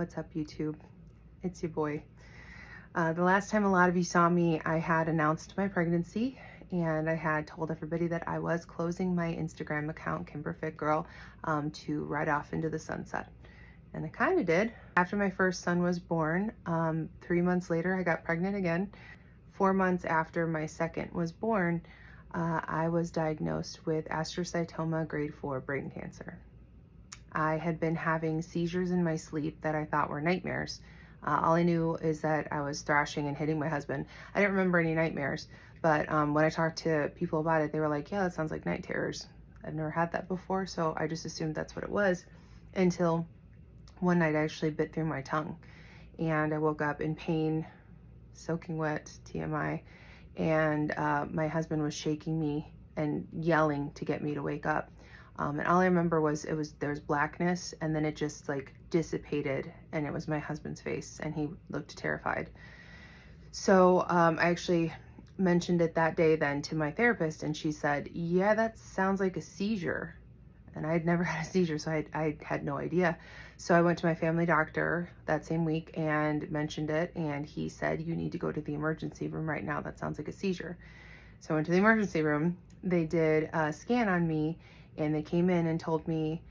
What's up, YouTube? It's your boy. The last time a lot of you saw me, I had announced my pregnancy and I had told everybody that I was closing my Instagram account, Kimberfitgirl, to ride off into the sunset. And I kind of did. After my first son was born, 3 months later, I got pregnant again. 4 months after my second was born, I was diagnosed with astrocytoma grade 4 brain cancer. I had been having seizures in my sleep that I thought were nightmares. All I knew is that I was thrashing and hitting my husband. I didn't remember any nightmares, but when I talked to people about it, they were like, yeah, that sounds like night terrors. I've never had that before, so I just assumed that's what it was until one night I actually bit through my tongue and I woke up in pain, soaking wet, TMI, and my husband was shaking me and yelling to get me to wake up. And all I remember was there was blackness and then it just like dissipated and it was my husband's face and he looked terrified. So I actually mentioned it that day then to my therapist and she said, yeah, that sounds like a seizure. And I had never had a seizure, so I had no idea. So I went to my family doctor that same week and mentioned it, and he said, you need to go to the emergency room right now. That sounds like a seizure. So I went to the emergency room. They did a scan on me, and they came in and told me,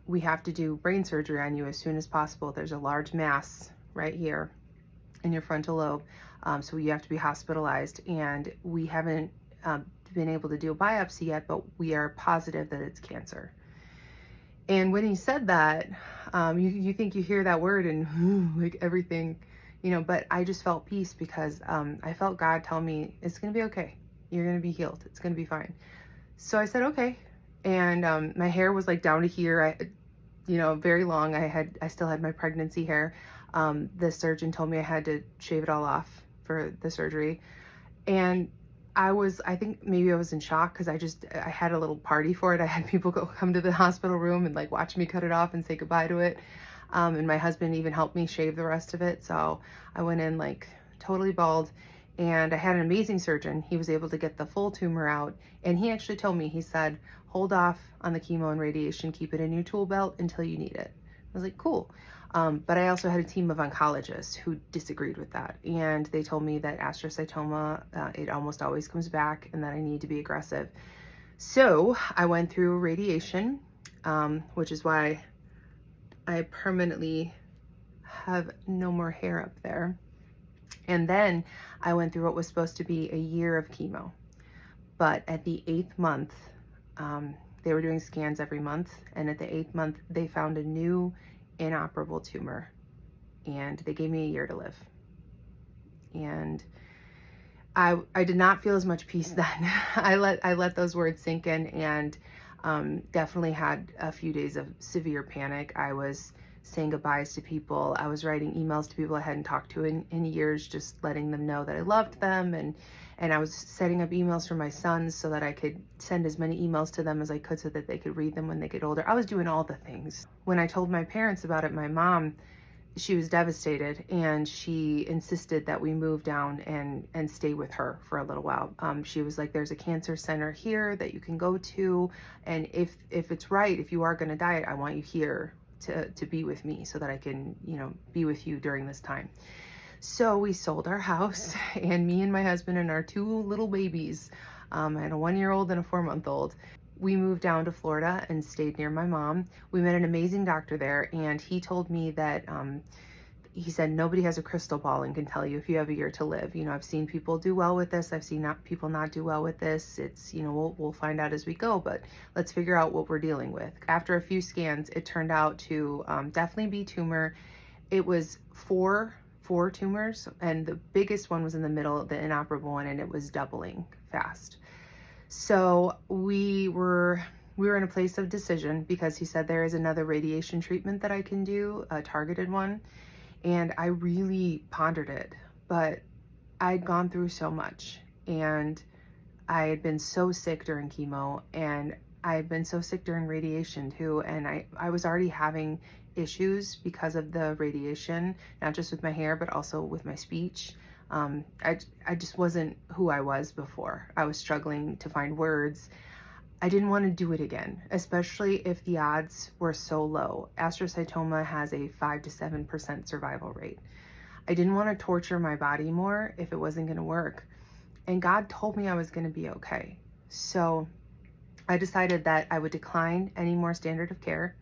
we have to do brain surgery on you as soon as possible. There's a large mass right here in your frontal lobe, so you have to be hospitalized, and we haven't been able to do a biopsy yet, but we are positive that it's cancer. And when he said that, you think you hear that word and like everything, but I just felt peace because I felt God tell me, it's going to be okay. You're going to be healed. It's going to be fine. So I said, okay. And my hair was like down to here, very long. I still had my pregnancy hair. The surgeon told me I had to shave it all off for the surgery. And I think maybe I was in shock because I had a little party for it. I had people come to the hospital room and like watch me cut it off and say goodbye to it. And my husband even helped me shave the rest of it. So I went in like totally bald and I had an amazing surgeon. He was able to get the full tumor out. And he actually told me, he said, hold off on the chemo and radiation, keep it in your tool belt until you need it. I was like, cool. But I also had a team of oncologists who disagreed with that. And they told me that astrocytoma, it almost always comes back and that I need to be aggressive. So I went through radiation, which is why I permanently have no more hair up there. And then I went through what was supposed to be a year of chemo. But at the 8th month, they were doing scans every month. And at the 8th month, they found a new inoperable tumor and they gave me a year to live. And I did not feel as much peace then. I let those words sink in and definitely had a few days of severe panic. I was saying goodbyes to people. I was writing emails to people I hadn't talked to in years, just letting them know that I loved them. And I was setting up emails for my sons so that I could send as many emails to them as I could so that they could read them when they get older. I was doing all the things. When I told my parents about it, my mom, she was devastated and she insisted that we move down and stay with her for a little while. She was like, there's a cancer center here that you can go to. And if it's right, if you are gonna die, I want you here to be with me so that I can, be with you during this time. So we sold our house and me and my husband and our 2 little babies, I had a 1-year-old and a 4-month-old. We moved down to Florida and stayed near my mom. We met an amazing doctor there and he told me that, he said, nobody has a crystal ball and can tell you if you have a year to live. I've seen people do well with this. I've seen people not do well with this. It's, we'll find out as we go, but let's figure out what we're dealing with. After a few scans, it turned out to definitely be tumor. It was four tumors and the biggest one was in the middle, the inoperable one, and it was doubling fast. So we were in a place of decision because he said there is another radiation treatment that I can do, a targeted one. And I really pondered it, but I'd gone through so much and I had been so sick during chemo and I had been so sick during radiation too. And I was already having issues because of the radiation, not just with my hair, but also with my speech. I just wasn't who I was before. I was struggling to find words. I didn't want to do it again, especially if the odds were so low. Astrocytoma has a 5 to 7% survival rate. I didn't want to torture my body more if it wasn't going to work. And God told me I was going to be okay. So I decided that I would decline any more standard of care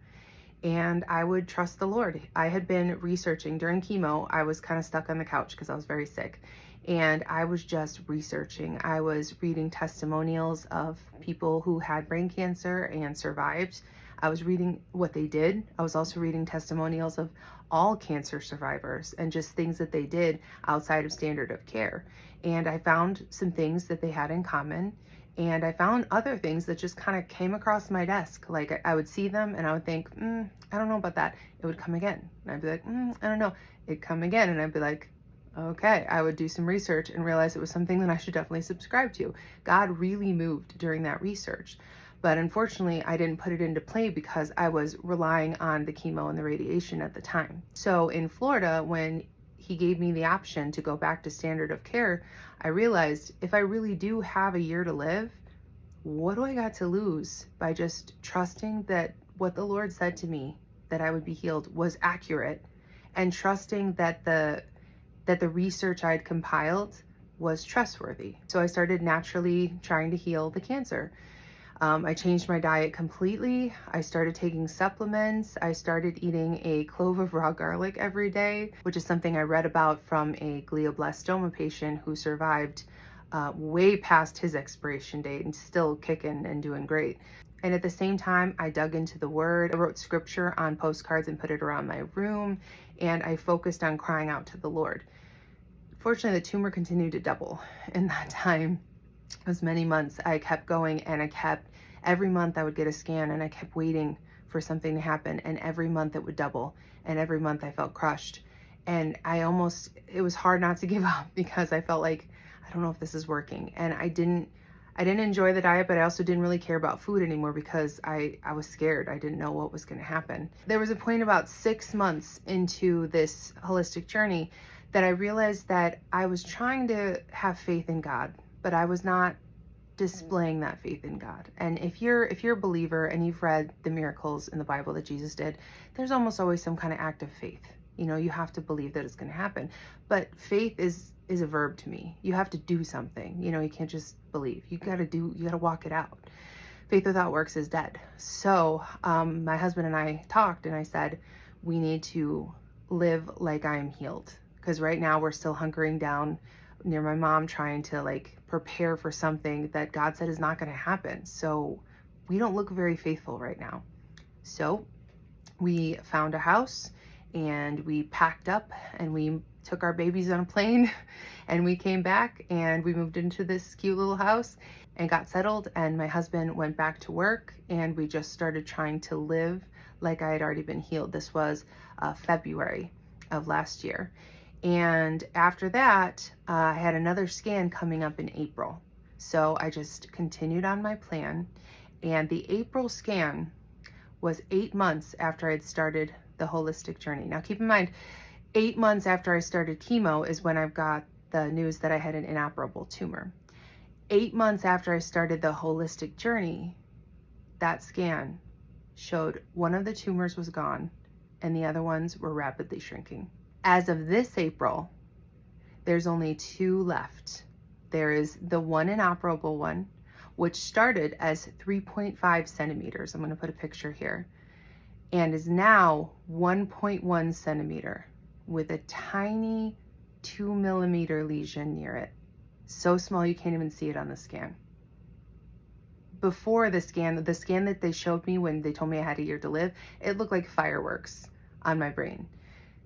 and I would trust the Lord. I had been researching during chemo. I was kind of stuck on the couch because I was very sick. And I was just researching. I was reading testimonials of people who had brain cancer and survived. I was reading what they did. I was also reading testimonials of all cancer survivors and just things that they did outside of standard of care. And I found some things that they had in common. And I found other things that just kind of came across my desk. Like I would see them and I would think, I don't know about that. It would come again. And I'd be like, I don't know. It'd come again. And I'd be like, okay. I would do some research and realize it was something that I should definitely subscribe to. God really moved during that research. But unfortunately, I didn't put it into play because I was relying on the chemo and the radiation at the time. So in Florida, when he gave me the option to go back to standard of care, I realized if I really do have a year to live, what do I got to lose by just trusting that what the Lord said to me, that I would be healed, was accurate, and trusting that the research I'd compiled was trustworthy. So I started naturally trying to heal the cancer. I changed my diet completely. I started taking supplements. I started eating a clove of raw garlic every day, which is something I read about from a glioblastoma patient who survived way past his expiration date and still kicking and doing great. And at the same time, I dug into the word. I wrote scripture on postcards and put it around my room, and I focused on crying out to the Lord. Fortunately, the tumor continued to double in that time. It was many months. I kept going and every month I would get a scan and I kept waiting for something to happen, and every month it would double, and every month I felt crushed. And it was hard not to give up because I felt like, I don't know if this is working. And I didn't enjoy the diet, but I also didn't really care about food anymore because I was scared. I didn't know what was going to happen. There was a point about 6 months into this holistic journey that I realized that I was trying to have faith in God, but I was not displaying that faith in God. And if you're a believer and you've read the miracles in the Bible that Jesus did, there's almost always some kind of act of faith. You know, you have to believe that it's going to happen. But faith is a verb to me. You have to do something. You know, you can't just believe. You got to walk it out. Faith without works is dead. So my husband and I talked, and I said, we need to live like I am healed. Because right now we're still hunkering down near my mom, trying to prepare for something that God said is not going to happen. So we don't look very faithful right now. So we found a house and we packed up and we took our babies on a plane and we came back and we moved into this cute little house and got settled, and my husband went back to work and we just started trying to live like I had already been healed. This was February of last year. And after that, I had another scan coming up in April. So I just continued on my plan. And the April scan was 8 months after I'd started the holistic journey. Now keep in mind, 8 months after I started chemo is when I got the news that I had an inoperable tumor. 8 months after I started the holistic journey, that scan showed one of the tumors was gone and the other ones were rapidly shrinking. As of this April, there's only 2 left. There is the one inoperable one, which started as 3.5 centimeters. I'm going to put a picture here, and is now 1.1 centimeter with a tiny 2 millimeter lesion near it. So small you can't even see it on the scan. Before the scan that they showed me when they told me I had a year to live, it looked like fireworks on my brain.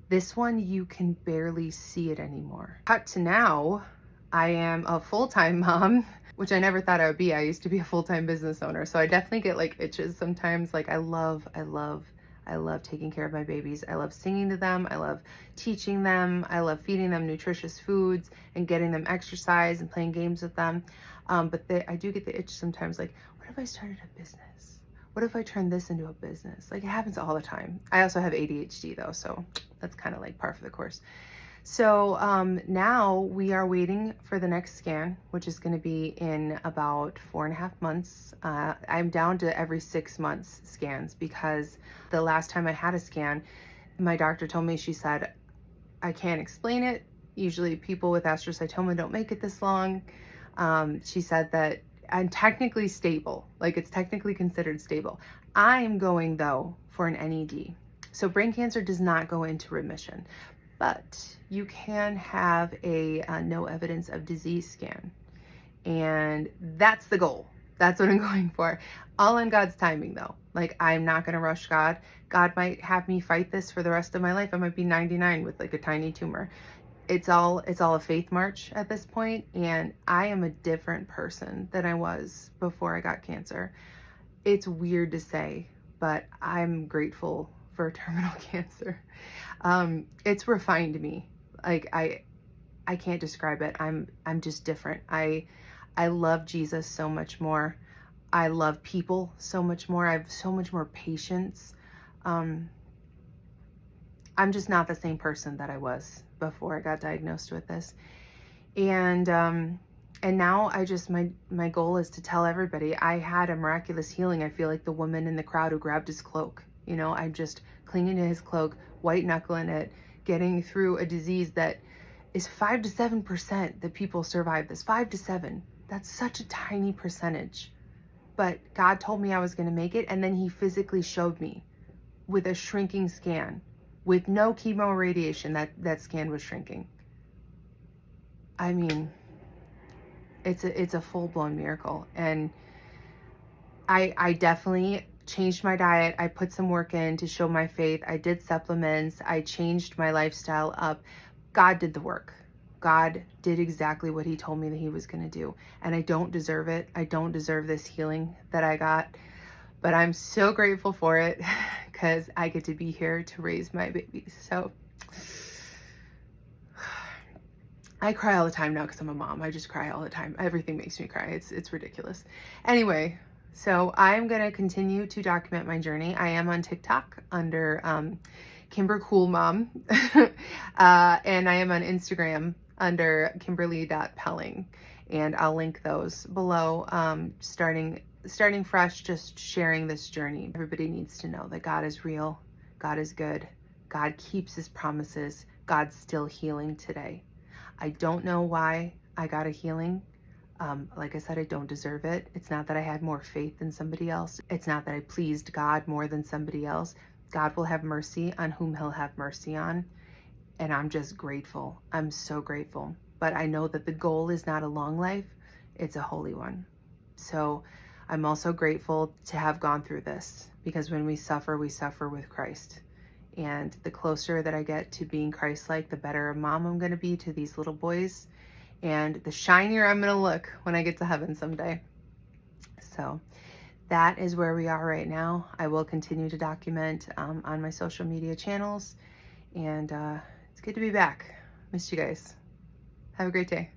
This one, you can barely see it anymore. Cut to now, I am a full-time mom, which I never thought I would be. I used to be a full-time business owner, so I definitely get itches sometimes. I love taking care of my babies. I love singing to them. I love teaching them. I love feeding them nutritious foods and getting them exercise and playing games with them. But I do get the itch sometimes, what if I started a business? What if I turn this into a business? It happens all the time. I also have ADHD though, so that's kind of par for the course. So now we are waiting for the next scan, which is going to be in about 4.5 months. I'm down to every 6 months scans because the last time I had a scan, my doctor told me, she said, I can't explain it. Usually people with astrocytoma don't make it this long. She said that I'm technically stable, like it's technically considered stable. I'm going though for an NED. So brain cancer does not go into remission, but you can have a no evidence of disease scan. And that's the goal. That's what I'm going for. All in God's timing though. Like, I'm not going to rush God. God might have me fight this for the rest of my life. I might be 99 with like a tiny tumor. It's all a faith march at this point, and I am a different person than I was before I got cancer. It's weird to say, but I'm grateful for terminal cancer. It's refined me. Like, I can't describe it. I'm just different. I love Jesus so much more. I love people so much more. I have so much more patience. Um, I'm just not the same person that I was before I got diagnosed with this. And now my goal is to tell everybody I had a miraculous healing. I feel like the woman in the crowd who grabbed his cloak. I'm just clinging to his cloak, white knuckling it, getting through a disease that is 5 to 7% that people survive this. 5 to 7. That's such a tiny percentage. But God told me I was going to make it, and then he physically showed me with a shrinking scan, with no chemo or radiation, that scan was shrinking. I mean, it's a full-blown miracle. And I definitely changed my diet. I put some work in to show my faith. I did supplements. I changed my lifestyle up. God did the work. God did exactly what he told me that he was going to do. And I don't deserve it. I don't deserve this healing that I got. But I'm so grateful for it because I get to be here to raise my babies. So I cry all the time now because I'm a mom. I just cry all the time. Everything makes me cry. It's ridiculous. Anyway, so I'm going to continue to document my journey. I am on TikTok under Kimber Cool Mom. And I am on Instagram under Kimberly.Pelling. And I'll link those below. Starting fresh, just sharing this journey. Everybody needs to know that God is real. God is good. God keeps his promises. God's still healing today. I don't know why I got a healing. Like I said, I don't deserve it. It's not that I had more faith than somebody else. It's not that I pleased God more than somebody else. God will have mercy on whom he'll have mercy on. And I'm just grateful. I'm so grateful. But I know that the goal is not a long life. It's a holy one. So I'm also grateful to have gone through this, because when we suffer with Christ. And the closer that I get to being Christ-like, the better a mom I'm going to be to these little boys, and the shinier I'm going to look when I get to heaven someday. So that is where we are right now. I will continue to document on my social media channels, and it's good to be back. Missed you guys. Have a great day.